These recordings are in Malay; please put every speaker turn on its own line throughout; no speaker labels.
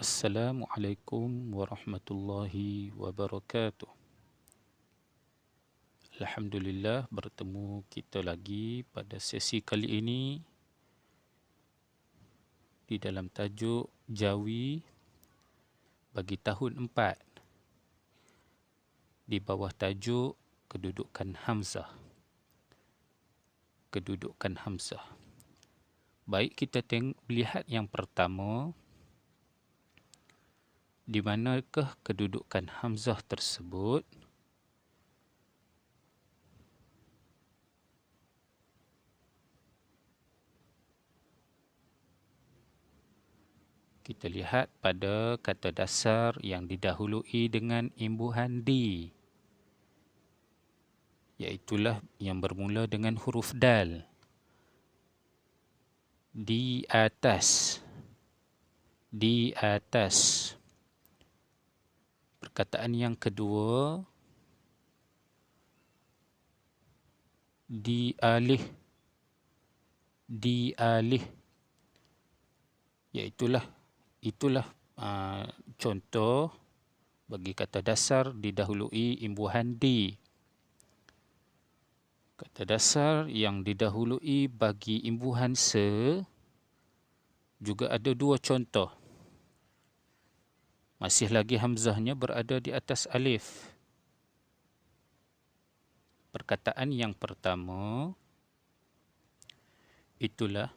Assalamualaikum warahmatullahi wabarakatuh. Alhamdulillah, bertemu kita lagi pada sesi kali ini di dalam tajuk Jawi bagi tahun 4 di bawah tajuk Kedudukan Hamzah. Kedudukan Hamzah. Baik, kita lihat yang pertama, di manakah kedudukan Hamzah tersebut? Kita lihat pada kata dasar yang didahului dengan imbuhan di, iaitulah yang bermula dengan huruf dal. Di atas. Di atas. Perkataan yang kedua, di alih. Di alih. Itulah contoh bagi kata dasar didahului imbuhan di. Kata dasar yang didahului bagi imbuhan se juga ada dua contoh. Masih lagi hamzahnya berada di atas alif. Perkataan yang pertama, itulah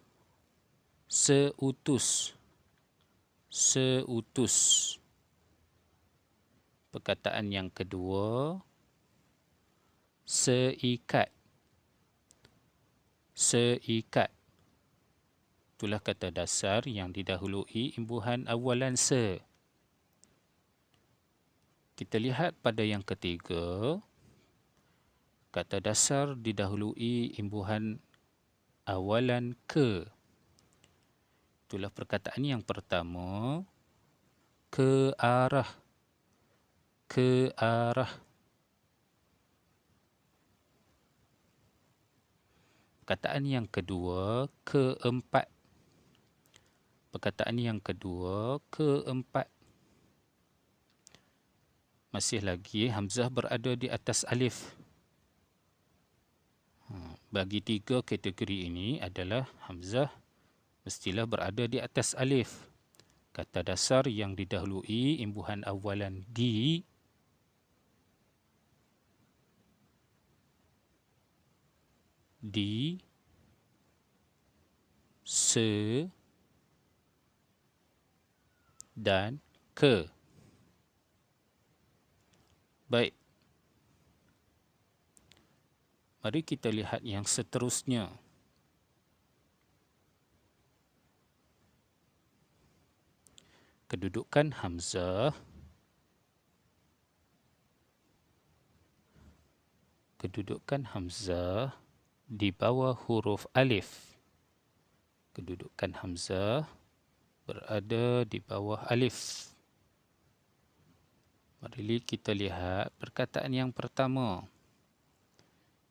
seutus. Seutus. Perkataan yang kedua, seikat. Seikat. Itulah kata dasar yang didahului imbuhan awalan se. Kita lihat pada yang ketiga, kata dasar didahului imbuhan awalan ke. Itulah perkataan yang pertama, ke arah. Ke arah. Perkataan yang kedua, keempat. Perkataan yang kedua, keempat. Masih lagi hamzah berada di atas alif. Bagi tiga kategori ini adalah hamzah mestilah berada di atas alif. Kata dasar yang didahului imbuhan awalan di, se, dan ke. Baik. Mari kita lihat yang seterusnya. Kedudukan hamzah. Kedudukan hamzah di bawah huruf alif. Kedudukan hamzah berada di bawah alif. Mari kita lihat perkataan yang pertama.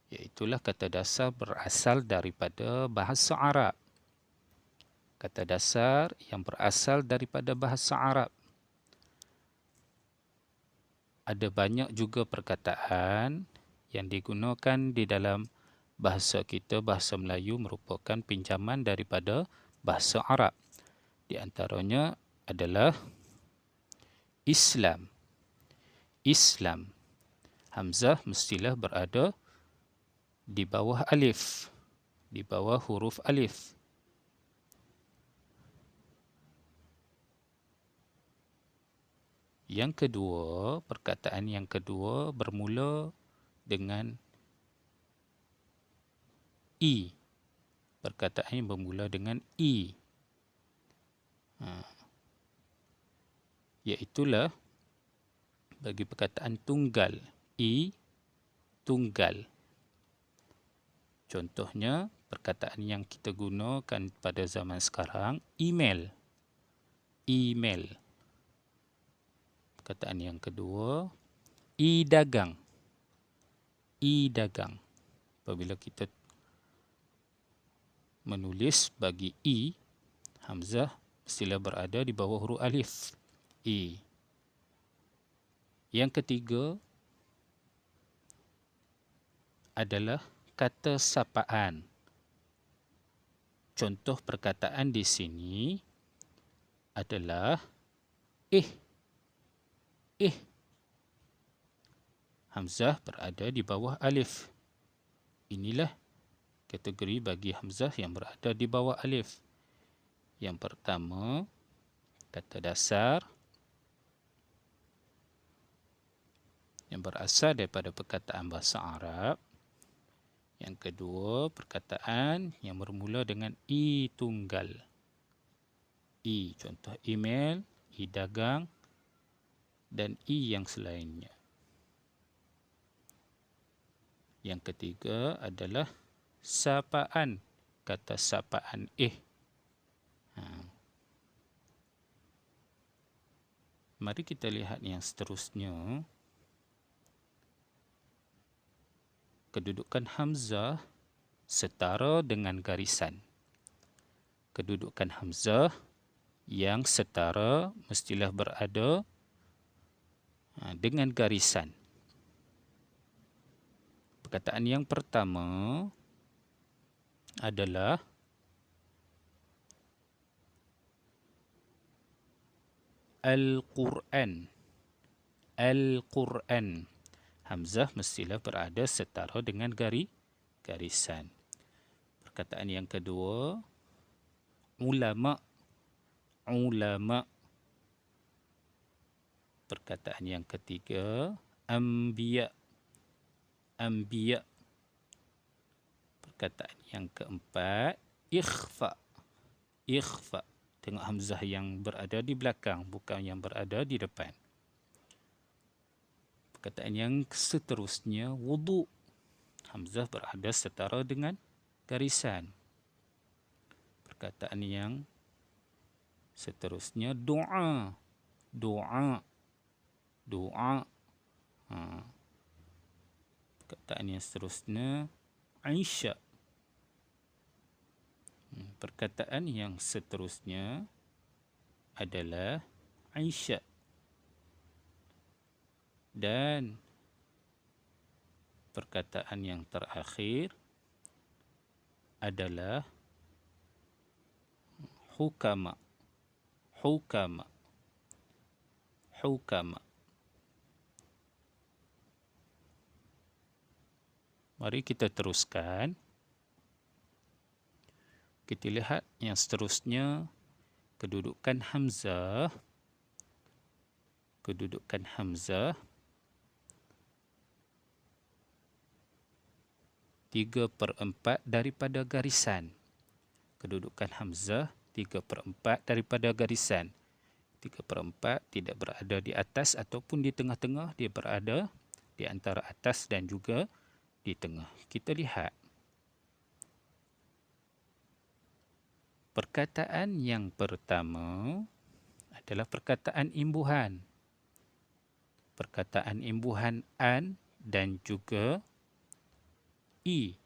Iaitulah kata dasar berasal daripada bahasa Arab. Kata dasar yang berasal daripada bahasa Arab. Ada banyak juga perkataan yang digunakan di dalam bahasa kita, bahasa Melayu, merupakan pinjaman daripada bahasa Arab. Di antaranya adalah Islam. Islam. Hamzah mestilah berada di bawah alif. Di bawah huruf alif. Yang kedua, perkataan yang kedua bermula dengan i. Perkataan yang bermula dengan i. Iaitulah bagi perkataan tunggal. I, tunggal. Contohnya, perkataan yang kita gunakan pada zaman sekarang, email. Email. Perkataan yang kedua, i-dagang. I-dagang. Apabila kita menulis bagi i, hamzah mestilah berada di bawah huruf alif. i. Yang ketiga adalah kata sapaan. Contoh perkataan di sini adalah eh. Hamzah berada di bawah alif. Inilah kategori bagi hamzah yang berada di bawah alif. Yang pertama, kata dasar yang berasal daripada perkataan bahasa Arab. Yang kedua, perkataan yang bermula dengan i tunggal. I, contoh email, i dagang dan i yang selainnya. Yang ketiga adalah sapaan, kata sapaan Mari kita lihat yang seterusnya. Kedudukan hamzah setara dengan garisan. Kedudukan hamzah yang setara mestilah berada dengan garisan. Perkataan yang pertama adalah Al-Quran. Al-Quran. Hamzah mestilah berada setara dengan garisan. Perkataan yang kedua, ulama. Ulama. Perkataan yang ketiga, anbiya. Anbiya. Perkataan yang keempat, ikhfa. Ikhfa. Tengok hamzah yang berada di belakang, bukan yang berada di depan. Perkataan yang seterusnya, wudu. Hamzah berada setara dengan garisan. Perkataan yang seterusnya, doa. Doa. Doa. Perkataan yang seterusnya, Aisyah. Perkataan yang seterusnya adalah Aisyah. Dan perkataan yang terakhir adalah hukama. Hukama. Hukama. Mari kita teruskan. Kita lihat yang seterusnya, kedudukan hamzah. Kedudukan hamzah 3/4 daripada garisan. Kedudukan hamzah 3/4 daripada garisan. 3/4 tidak berada di atas ataupun di tengah-tengah, dia berada di antara atas dan juga di tengah. Kita lihat. Perkataan yang pertama adalah perkataan imbuhan. Perkataan imbuhan an dan juga i.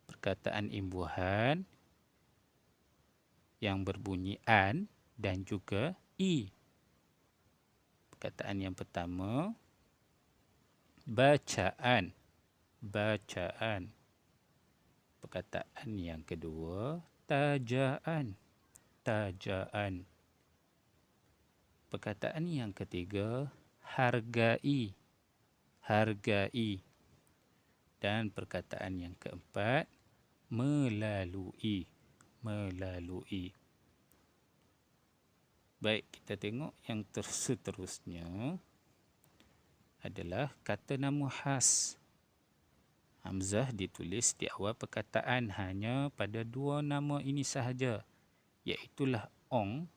Perkataan imbuhan yang berbunyi an dan juga i. Perkataan yang pertama, bacaan. Bacaan. Perkataan yang kedua, tajaan. Tajaan. Perkataan yang ketiga, hargai. Hargai. Dan perkataan yang keempat, melalui. Melalui. Baik, kita tengok yang seterusnya adalah kata nama khas. Hamzah ditulis di awal perkataan hanya pada dua nama ini sahaja, iaitulah ong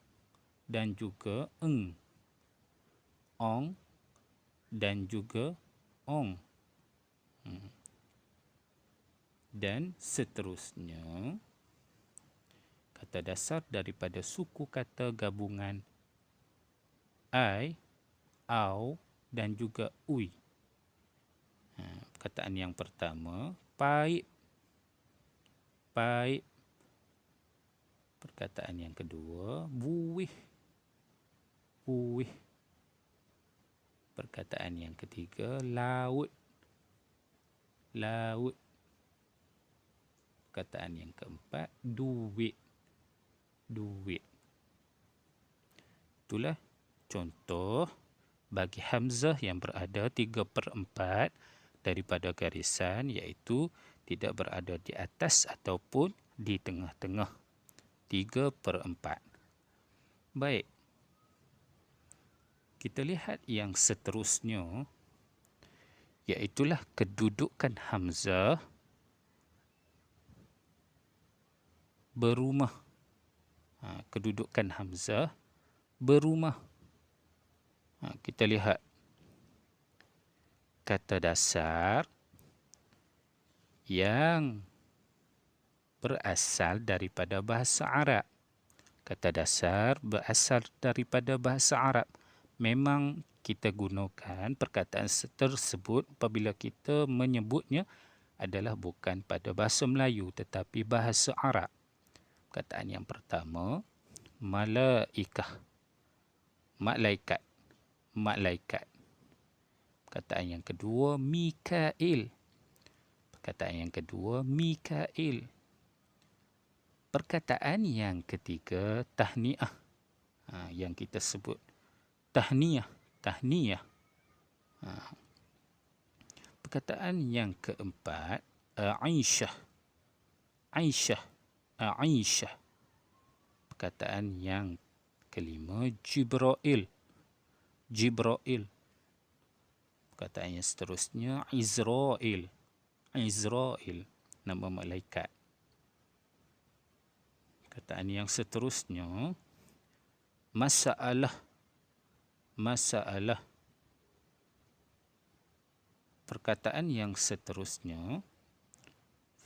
dan juga eng. Ong dan juga ong. Dan seterusnya, kata dasar daripada suku kata gabungan ai, au dan juga ui. Perkataan yang pertama, paip. Paip. Perkataan yang kedua, buih. Perkataan yang ketiga, laut. Laut. Perkataan yang keempat, duit. Duit. Itulah contoh bagi hamzah yang berada 3/4 daripada garisan, iaitu tidak berada di atas ataupun di tengah-tengah. 3/4. Baik. Kita lihat yang seterusnya, iaitulah kedudukan hamzah berumah. Kedudukan hamzah berumah. Kita lihat kata dasar yang berasal daripada bahasa Arab. Kata dasar berasal daripada bahasa Arab. Memang kita gunakan perkataan tersebut apabila kita menyebutnya adalah bukan pada bahasa Melayu tetapi bahasa Arab. Perkataan yang pertama, malaikah. Malaikat. Malaikat. Perkataan yang kedua, Mikail. Perkataan yang kedua, Mikail. Perkataan yang ketiga, tahniah. Yang kita sebut tahniah. Tahniah. Perkataan yang keempat, Aisyah. Aisyah. Aisyah. Perkataan yang kelima, Jibrail. Jibrail. Perkataan yang seterusnya, Izrail. Izrail. Nama malaikat. Perkataan yang seterusnya, masalah. Masalah. Perkataan yang seterusnya,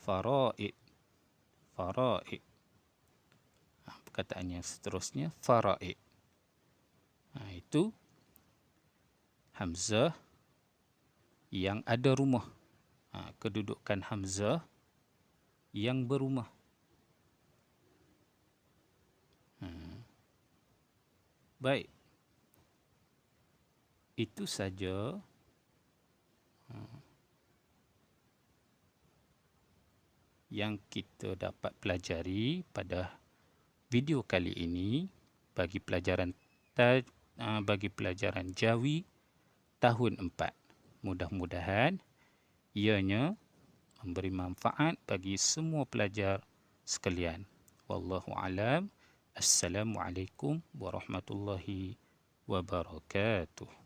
faraid. Faraid. Perkataan yang seterusnya, faraid. Itu hamzah yang ada rumah. Kedudukan hamzah yang berumah. Baik. Itu saja yang kita dapat pelajari pada video kali ini bagi pelajaran Jawi tahun 4. Mudah-mudahan ianya memberi manfaat bagi semua pelajar sekalian. Wallahu alam. Assalamualaikum warahmatullahi wabarakatuh.